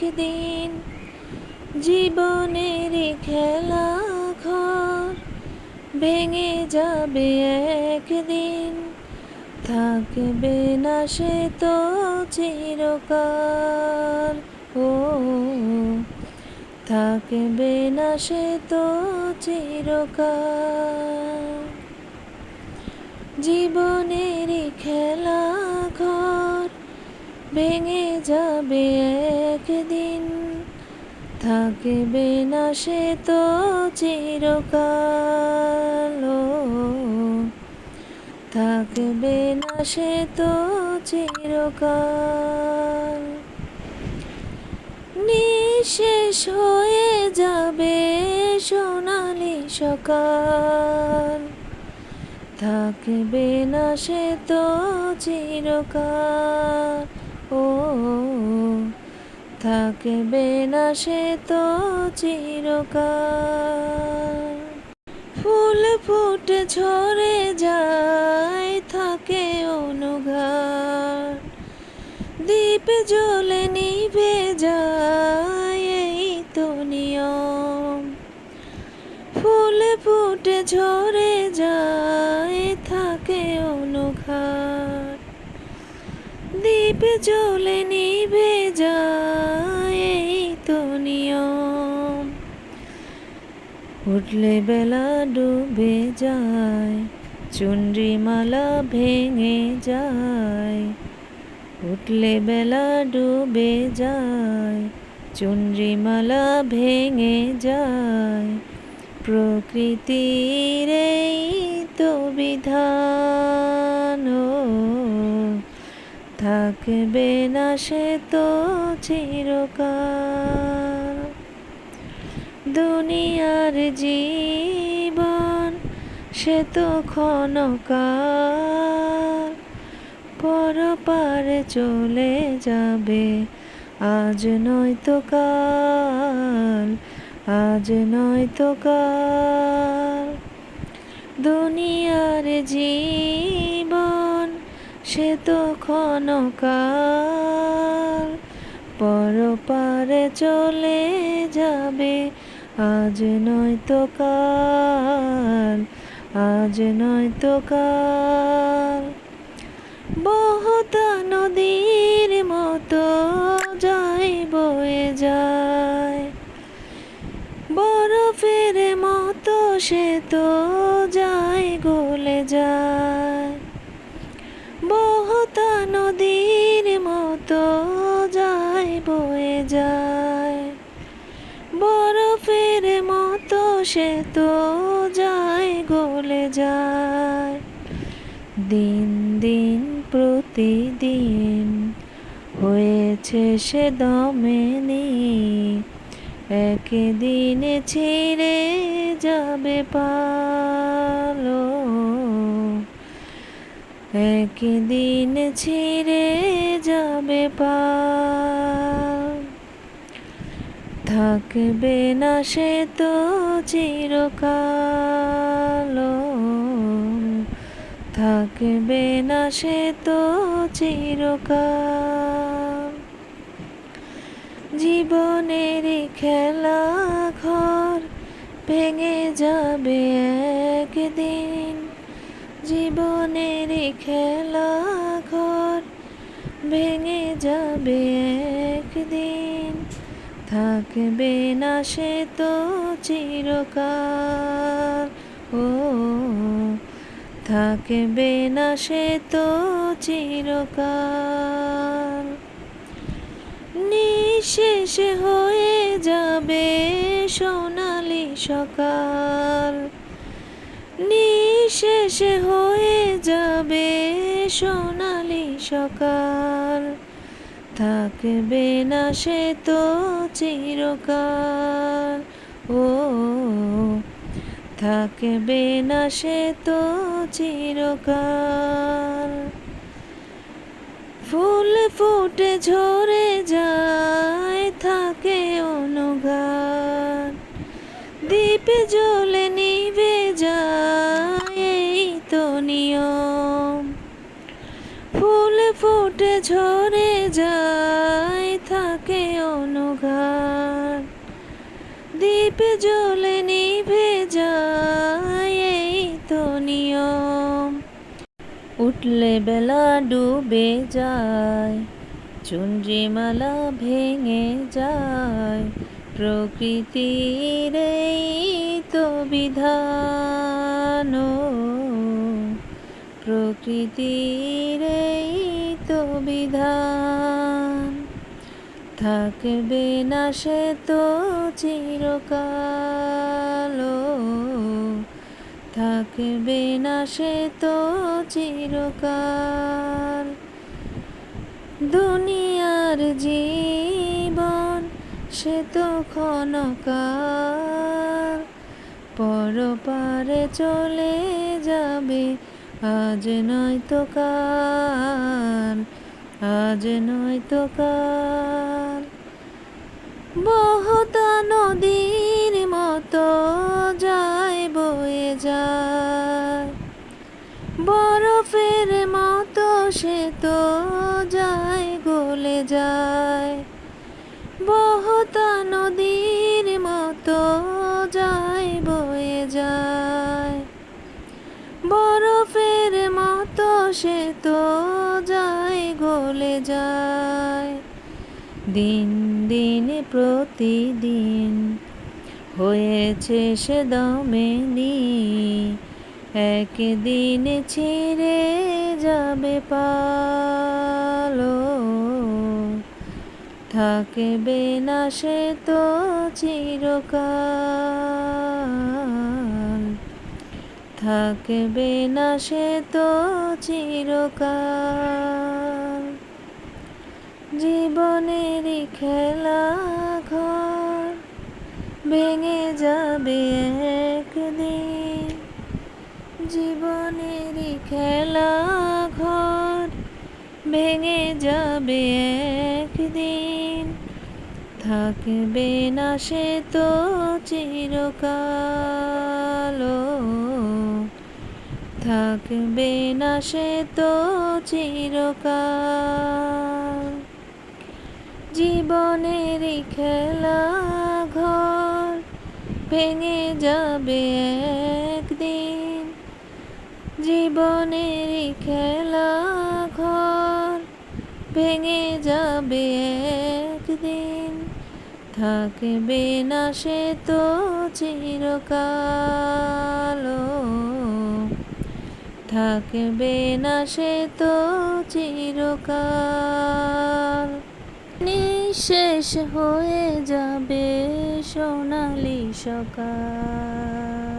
একদিন জীবনের খেলা ঘর ভেঙে যাবে একদিন, থাকবে না সে তো চিরকাল। ও থাকবে না সে তো চিরকাল। জীবনের খেলা ঘর ভেঙে যাবে একদিন, থাকবে না সে তো চিরকাল। থাকবে না সে তো চিরকাল। নিঃশেষ হয়ে যাবে সোনালি সকাল, থাকবে না সে তো চিরকাল। ও থাকবে না সে তো চিরকাল। ফুল ফুটে ঝরে যায়, থাকে অনুঘাত, দীপ জ্বলে নিভে যায়, এই তো নিয়ম। ফুল ফুটে ঝরে যায়, থাকে অনুঘাত, দীপ জ্বলে নিভে যায়, এই তো নিয়ম। উঠলে বেলা ডুবে যায়, চুনরিমালা ভেঙে যায়। উঠলে বেলা ডুবে যায়, চুনরিমালা ভেঙে যায়। প্রকৃতির এই তো বিধান, থাকবে না সে তো চিরকাল। দুনিয়ার জীবন সে তো ক্ষণকাল, পরপারে চলে যাবে, আজ নয়তো কাল, আজ নয়তো কাল। দুনিয়ার জীবন সে তো ক্ষণকাল, পরপারে চলে যাবে, আজ নয়তো কাল, আজ নয়তো কাল। বহতা নদীর মতো যায় বয়ে যায়, বরফের মতো সে তো যায় গলে যায়। বহতা নদীর মতো যায় বয়ে যায়, বরফের মতো সে তো যায় গলে যায়। দিন দিন প্রতিদিন হয়েছে সে দমেনি, একদিন ছিঁড়ে যাবে পাল। একদিন ছিঁড়ে যাবে পাল, থাকবে না সে তো চিরকাল। থাকবে না সে তো চিরকাল। জীবনের খেলা ঘর ভেঙে যাবে একদিন, জীবনের খেলা ঘর ভেঙে যাবে একদিন, থাকবে না সে তো চিরকাল। ও থাকবে না সে তো চিরকাল। নিঃশেষ হয়ে যাবে সোনালি সকাল, নিঃশেষ হয়ে যাবে সোনালি সকাল, থাকবে না সে তো চিরকাল। ও থাকবে না সে তো চিরকাল। ফুল ফুটে ঝরে যায়, থাকে অনুঘাত, দীপ জ্বলে নিভে যায়, এই তো নিয়ম। ফুল ফুটে ঝরে যায়, থাকে অনুঘাত। জ্বলে নিভে যায় এই তো নিয়ম। উঠলে বেলা ডুবে যায়, চুনরিমালা ভেঙে যায়, প্রকৃতির এই তো বিধান, প্রকৃতির এই তো বিধান। থাকবে না সে তো চিরকাল, থাকবে না সে তো চিরকাল। দুনিয়ার জীবন সে তো ক্ষণকাল, পরপারে চলে যাবে আজ নয়তো কাল, আজ নয়তো কাল। বহতা নদীর মতো যায় বয়ে যায়, বরফের মতো সে তো যায় গলে যায়। বহতা নদীর মতো যায় বয়ে যায়, বরফের মতো সে তো যায় গলে যায়। দিন দিন প্রতিদিন হয়েছে সে দমেনি, একদিন ছিঁড়ে যাবে পাল, থাকবে না সে তো চিরকাল, থাকবে না সে তো চিরকাল। জীবনেরই খেলা ঘর ভেঙে যাবে একদিন, জীবনেরই খেলা ঘর ভেঙে যাবে একদিন। থাকবে না সে তো চিরকাল, থাকবে না সে তো চিরকাল। জীবনেরই খেলা ঘর ভেঙে যাবে একদিন, জীবনেরই খেলা ঘর ভেঙে যাবে একদিন। থাকবে না সে তো চিরকাল, থাকবে না সে তো চিরকাল। নিঃশেষ হয়ে যাবে সোনালি সকাল।